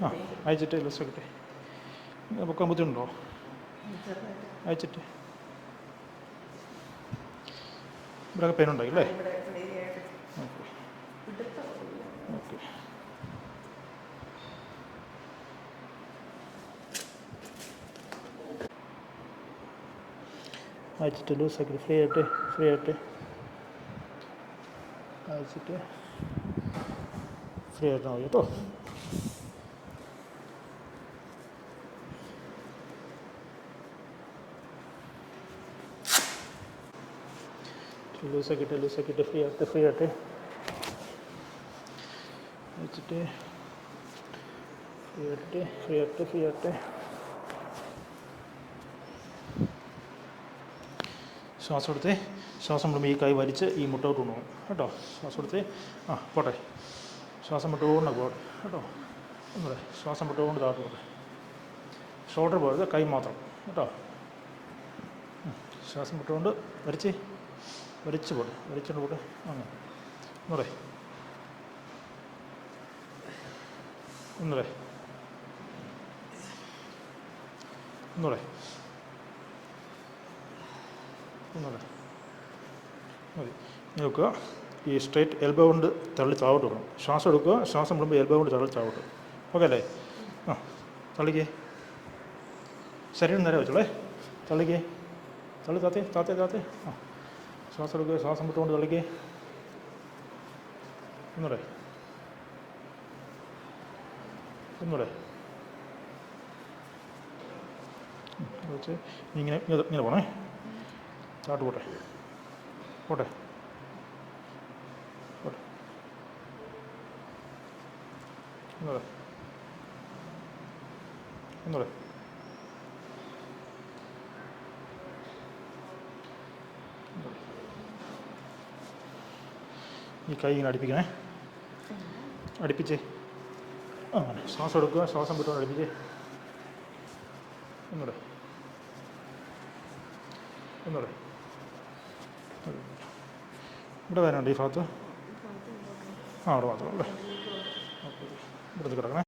ആ അയച്ചിട്ട് ലൂസ് ആക്കിട്ടെ. പൊക്കാൻ ബുദ്ധിമുട്ടുണ്ടോ? അയച്ചിട്ട് ഇവിടെയൊക്കെ പെയിൻ ഉണ്ടായി അല്ലേ? Okay okay. അയച്ചിട്ട് ലൂസ് ആക്കിയിട്ട് ഫ്രീ ആയിട്ട് അയച്ചിട്ട് ഫ്രീ ആയിട്ട് മതി കേട്ടോ. ലൂസാക്കിയിട്ട് ഫ്രീ ആയിട്ട് വെച്ചിട്ട് ഫ്രീ ആയിട്ട് ശ്വാസം എടുത്ത് ശ്വാസം വിടുമ്പോൾ ഈ കൈ വലിച്ച് ഈ മുട്ടോട്ട് കൊണ്ടുപോകും കേട്ടോ. ശ്വാസം എടുത്ത് പോട്ടെ. ശ്വാസം വിട്ടുകൊണ്ട് പോട്ടെ കേട്ടോ. ഒന്നുകൂടെ ശ്വാസം വിട്ടുകൊണ്ട് താഴോട്ട് പോട്ടെ. ഷോൾഡർ പോയത് കൈ മാത്രം കേട്ടോ. ശ്വാസം വിട്ടുകൊണ്ട് വലിച്ചുകൊണ്ട് പോട്ടെ. അങ്ങനെ ഒന്നുകൂടെ മതി. നോക്കുക, ഈ സ്ട്രേറ്റ് എൽബോ കൊണ്ട് തള്ളി താഴോട്ട് വെക്കണം. ശ്വാസം എടുക്കുക, ശ്വാസം വിടുമ്പോൾ എൽബോ കൊണ്ട് തള്ളി താഴോട്ട്. ഓക്കെ അല്ലേ? തള്ളിക്കേ. ശരീരം നേരെ വെച്ചോളേ. തള്ളി താത്തേ. ശ്വാസം എടുക്കുക, ശ്വാസം വിട്ടുകൊണ്ട് തള്ളിക്കേ. ഒന്നുകൂടെ വെച്ച് ഇങ്ങനെ പോണേ. താട്ട് പോട്ടെ. ഒന്നുകൂടെ ഈ കൈ ഇങ്ങനെ അടുപ്പിക്കണേ. അടുപ്പിച്ചേ. അങ്ങനെ ശ്വാസം എടുക്കുക, ശ്വാസം വിട്ടുകൊണ്ട് അടുപ്പിച്ചേ. ഒന്നുകൂടെ ഇവിടെ വരാനുണ്ട് ഈ ഭാഗത്ത്. അവിടെ മാത്രമല്ലേ? ഓക്കെ, ഇവിടെ കിടക്കണേ.